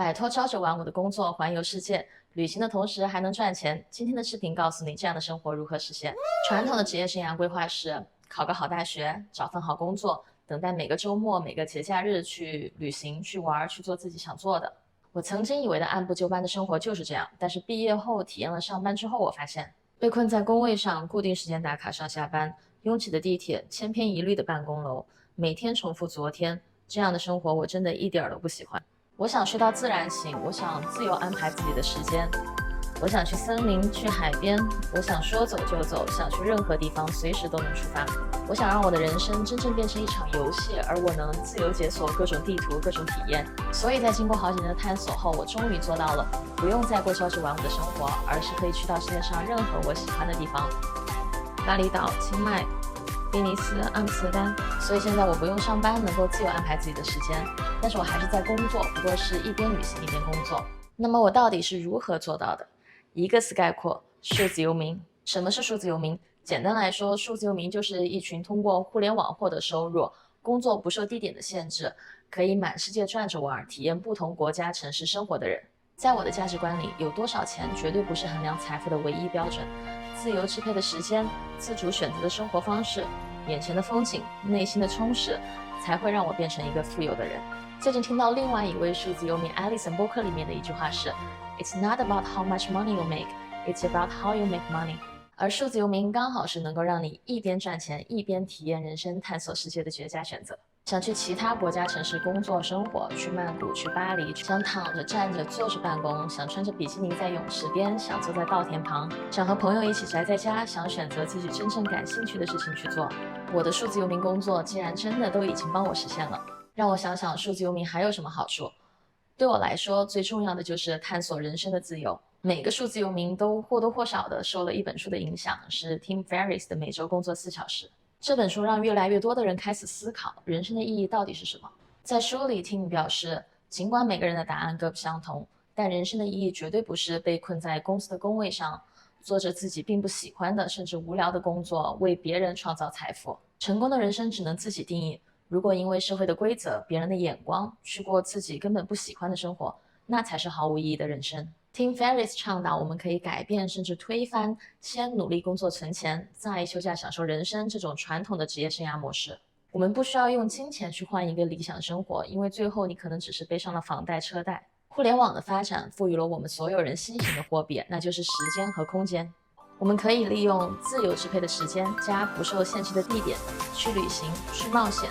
摆脱朝九晚五的工作，环游世界，旅行的同时还能赚钱。今天的视频告诉你这样的生活如何实现。传统的职业生涯规划是考个好大学，找份好工作，等待每个周末、每个节假日去旅行、去玩、去做自己想做的。我曾经以为的按部就班的生活就是这样，但是毕业后体验了上班之后，我发现被困在工位上，固定时间打卡上下班，拥挤的地铁，千篇一律的办公楼，每天重复昨天，这样的生活我真的一点都不喜欢。我想睡到自然醒，我想自由安排自己的时间，我想去森林，去海边，我想说走就走，想去任何地方，随时都能出发。我想让我的人生真正变成一场游戏，而我能自由解锁各种地图、各种体验。所以在经过好几年的探索后，我终于做到了，不用再过朝九晚五的生活，而是可以去到世界上任何我喜欢的地方，巴厘岛、清迈、比尼斯、阿姆斯特丹。所以现在我不用上班，能够自由安排自己的时间，但是我还是在工作，不过是一边旅行一边工作。那么我到底是如何做到的？一个词概括：数字游民。什么是数字游民？简单来说，数字游民就是一群通过互联网获得收入，工作不受地点的限制，可以满世界转着玩，体验不同国家城市生活的人。在我的价值观里，有多少钱绝对不是衡量财富的唯一标准。自由支配的时间，自主选择的生活方式，眼前的风景，内心的充实，才会让我变成一个富有的人。最近听到另外一位数字游民 Alison 播客里面的一句话是 It's not about how much money you make, it's about how you make money。 而数字游民刚好是能够让你一边赚钱一边体验人生探索世界的绝佳选择。想去其他国家城市工作生活，去曼谷，去巴黎，想躺着站着坐着办公，想穿着比基尼在泳池边，想坐在稻田旁，想和朋友一起宅在家，想选择自己真正感兴趣的事情去做。我的数字游民工作既然真的都已经帮我实现了，让我想想数字游民还有什么好处。对我来说，最重要的就是探索人生的自由。每个数字游民都或多或少的受了一本书的影响，是 Tim Ferriss 的《每周工作4小时》。这本书让越来越多的人开始思考人生的意义到底是什么。在书里 Tim 表示，尽管每个人的答案各不相同，但人生的意义绝对不是被困在公司的工位上，做着自己并不喜欢的甚至无聊的工作，为别人创造财富。成功的人生只能自己定义，如果因为社会的规则、别人的眼光去过自己根本不喜欢的生活，那才是毫无意义的人生。Tim Ferriss 倡导我们可以改变甚至推翻先努力工作存钱，再休假享受人生这种传统的职业生涯模式。我们不需要用金钱去换一个理想生活，因为最后你可能只是背上了房贷车贷。互联网的发展赋予了我们所有人新型的货币，那就是时间和空间。我们可以利用自由支配的时间加不受限制的地点，去旅行，去冒险，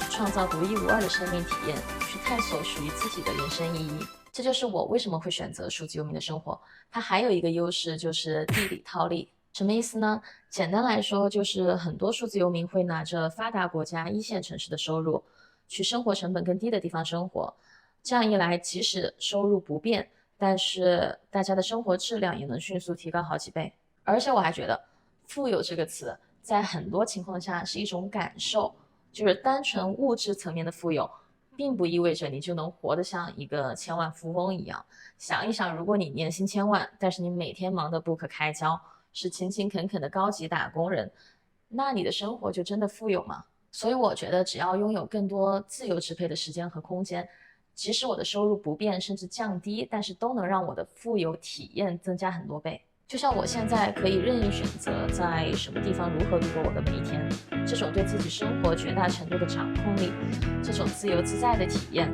去创造独一无二的生命体验，去探索属于自己的人生意义。这就是我为什么会选择数字游民的生活。它还有一个优势，就是地理套利。什么意思呢？简单来说，就是很多数字游民会拿着发达国家一线城市的收入，去生活成本更低的地方生活。这样一来，即使收入不变，但是大家的生活质量也能迅速提高好几倍。而且我还觉得，富有这个词在很多情况下是一种感受，就是单纯物质层面的富有，并不意味着你就能活得像一个千万富翁一样。想一想，如果你年薪1000万，但是你每天忙得不可开交，是勤勤恳恳的高级打工人，那你的生活就真的富有吗？所以我觉得，只要拥有更多自由支配的时间和空间，即使我的收入不变甚至降低，但是都能让我的富有体验增加很多倍。就像我现在可以任意选择在什么地方如何度过我的每一天，这种对自己生活绝大程度的掌控力，这种自由自在的体验，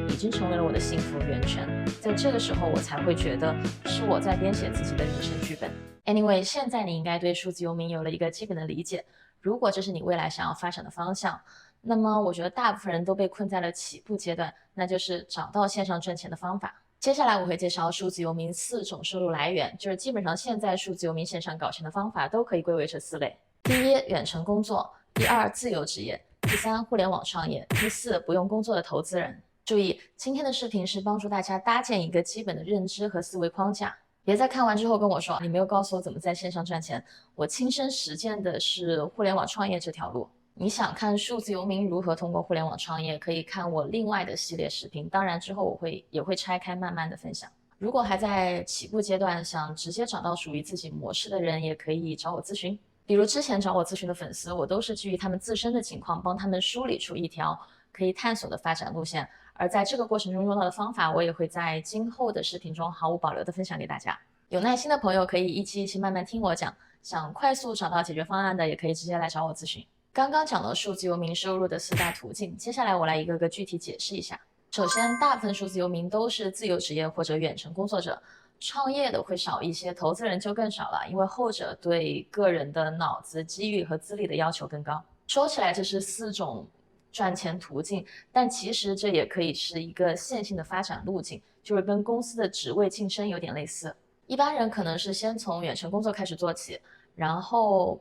已经成为了我的幸福源泉。在这个时候，我才会觉得是我在编写自己的人生剧本。Anyway， 现在你应该对数字游民有了一个基本的理解。如果这是你未来想要发展的方向，那么我觉得大部分人都被困在了起步阶段，那就是找到线上赚钱的方法。接下来我会介绍数字游民4种收入来源，就是基本上现在数字游民线上搞钱的方法都可以归为这4类。第一，远程工作；第二，自由职业；第三，互联网创业；第四，不用工作的投资人。注意，今天的视频是帮助大家搭建一个基本的认知和思维框架，别在看完之后跟我说你没有告诉我怎么在线上赚钱。我亲身实践的是互联网创业这条路。你想看数字游民如何通过互联网创业，可以看我另外的系列视频，当然之后也会拆开慢慢的分享。如果还在起步阶段，想直接找到属于自己模式的人，也可以找我咨询。比如之前找我咨询的粉丝，我都是基于他们自身的情况，帮他们梳理出一条可以探索的发展路线，而在这个过程中用到的方法，我也会在今后的视频中毫无保留的分享给大家。有耐心的朋友可以一期一期慢慢听我讲，想快速找到解决方案的，也可以直接来找我咨询。刚刚讲了数字游民收入的4大途径，接下来我来一个个具体解释一下。首先，大部分数字游民都是自由职业或者远程工作者，创业的会少一些，投资人就更少了，因为后者对个人的脑子、机遇和资历的要求更高。说起来这是4种赚钱途径，但其实这也可以是一个线性的发展路径，就是跟公司的职位晋升有点类似。一般人可能是先从远程工作开始做起，然后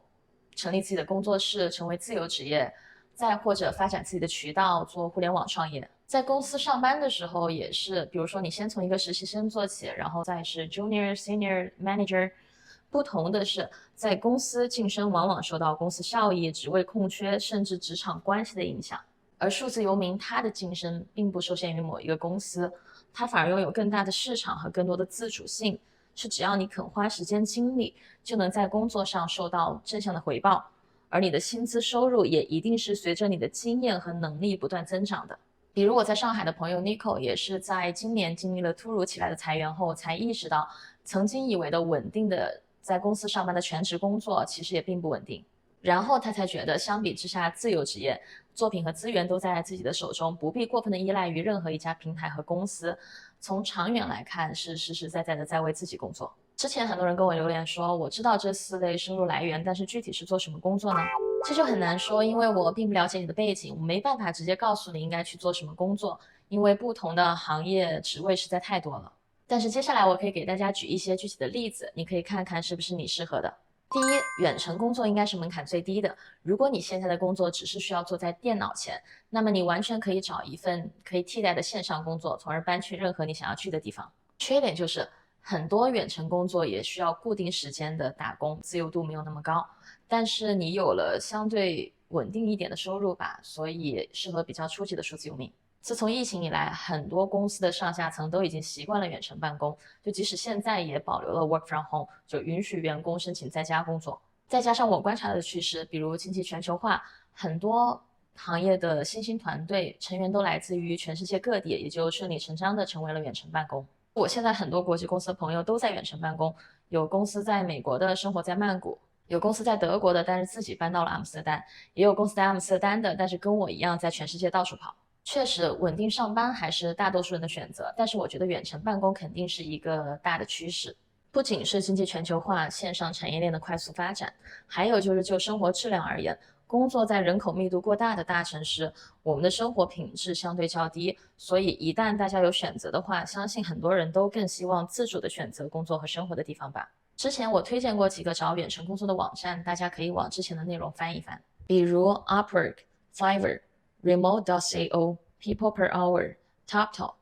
成立自己的工作室，成为自由职业，再或者发展自己的渠道，做互联网创业。在公司上班的时候也是，比如说你先从一个实习生做起，然后再是 junior、senior、manager。不同的是，在公司晋升往往受到公司效益、职位空缺，甚至职场关系的影响。而数字游民他的晋升并不受限于某一个公司，他反而拥有更大的市场和更多的自主性。是只要你肯花时间精力，就能在工作上受到正向的回报，而你的薪资收入也一定是随着你的经验和能力不断增长的。比如我在上海的朋友 Nico 也是在今年经历了突如其来的裁员后，才意识到曾经以为的稳定的在公司上班的全职工作其实也并不稳定。然后他才觉得相比之下，自由职业作品和资源都在自己的手中，不必过分的依赖于任何一家平台和公司。从长远来看，是实实在在的在为自己工作。之前很多人跟我留言说，我知道这4类收入来源，但是具体是做什么工作呢？这就很难说，因为我并不了解你的背景，我没办法直接告诉你应该去做什么工作，因为不同的行业职位实在太多了。但是接下来我可以给大家举一些具体的例子，你可以看看是不是你适合的。第一，远程工作应该是门槛最低的。如果你现在的工作只是需要坐在电脑前，那么你完全可以找一份可以替代的线上工作，从而搬去任何你想要去的地方。缺点就是很多远程工作也需要固定时间的打工，自由度没有那么高，但是你有了相对稳定一点的收入吧，所以适合比较初级的数字游民。自从疫情以来，很多公司的上下层都已经习惯了远程办公，就即使现在也保留了 work from home， 就允许员工申请在家工作。再加上我观察的趋势，比如经济全球化，很多行业的新兴团队成员都来自于全世界各地，也就顺理成章的成为了远程办公。我现在很多国际公司的朋友都在远程办公，有公司在美国的，生活在曼谷，有公司在德国的，但是自己搬到了阿姆斯特丹，也有公司在阿姆斯特丹的，但是跟我一样在全世界到处跑。确实，稳定上班还是大多数人的选择，但是我觉得远程办公肯定是一个大的趋势。不仅是经济全球化、线上产业链的快速发展，还有就是就生活质量而言，工作在人口密度过大的大城市，我们的生活品质相对较低，所以一旦大家有选择的话，相信很多人都更希望自主的选择工作和生活的地方吧。之前我推荐过几个找远程工作的网站，大家可以往之前的内容翻一翻，比如 Upwork、Fiverr、Remote.co、People Per Hour、TopTalk、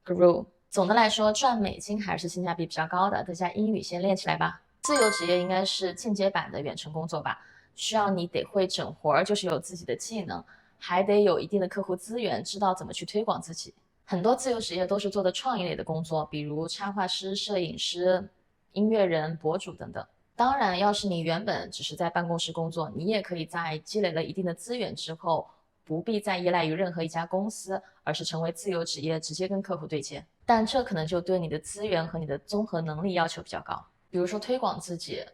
Grow。总的来说，赚美金还是性价比比较高的，大家英语先练起来吧。自由职业应该是进阶版的远程工作吧，需要你得会整活，就是有自己的技能，还得有一定的客户资源，知道怎么去推广自己。很多自由职业都是做的创意类的工作，比如插画师、摄影师、音乐人、博主等等。当然，要是你原本只是在办公室工作，你也可以在积累了一定的资源之后，不必再依赖于任何一家公司，而是成为自由职业，直接跟客户对接。但这可能就对你的资源和你的综合能力要求比较高，比如说推广自己、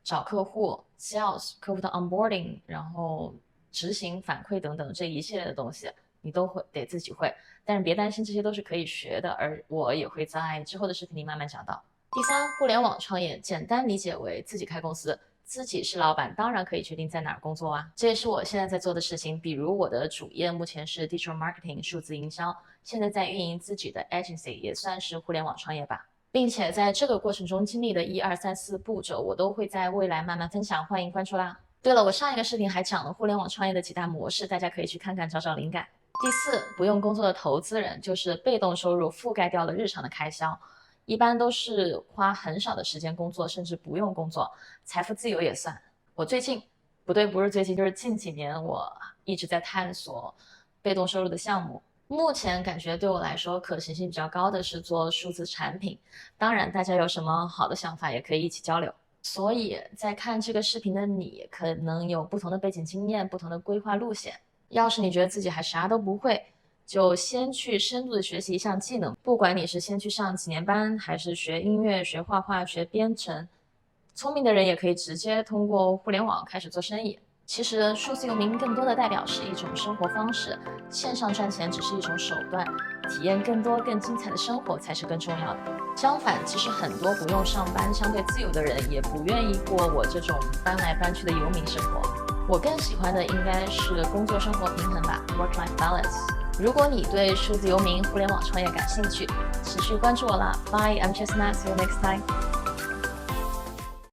找客户、sales、客户的 onboarding， 然后执行反馈等等这一系列的东西，你都得自己会。但是别担心，这些都是可以学的，而我也会在之后的视频里慢慢讲到。第三，互联网创业简单理解为自己开公司，自己是老板，当然可以决定在哪儿工作啊。这也是我现在在做的事情。比如我的主业目前是 digital marketing 数字营销，现在在运营自己的 agency， 也算是互联网创业吧。并且在这个过程中经历的1、2、3、4步骤，我都会在未来慢慢分享，欢迎关注啦。对了，我上一个视频还讲了互联网创业的几大模式，大家可以去看看找找灵感。第四，不用工作的投资人，就是被动收入覆盖掉了日常的开销。一般都是花很少的时间工作，甚至不用工作，财富自由也算。我最近，不是最近，就是近几年，我一直在探索被动收入的项目。目前感觉对我来说可行性比较高的是做数字产品，当然大家有什么好的想法也可以一起交流。所以在看这个视频的你，可能有不同的背景经验，不同的规划路线。要是你觉得自己还啥都不会，就先去深度的学习一项技能，不管你是先去上几年班，还是学音乐、学画画、学编程，聪明的人也可以直接通过互联网开始做生意。其实数字游民更多的代表是一种生活方式，线上赚钱只是一种手段，体验更多更精彩的生活才是更重要的。相反，其实很多不用上班、相对自由的人也不愿意过我这种搬来搬去的游民生活。我更喜欢的应该是工作生活平衡吧 ，work-life balance。如果你对数字游民、互联网创业感兴趣，持续关注我啦。Bye, I'm Chestnut. See you next time.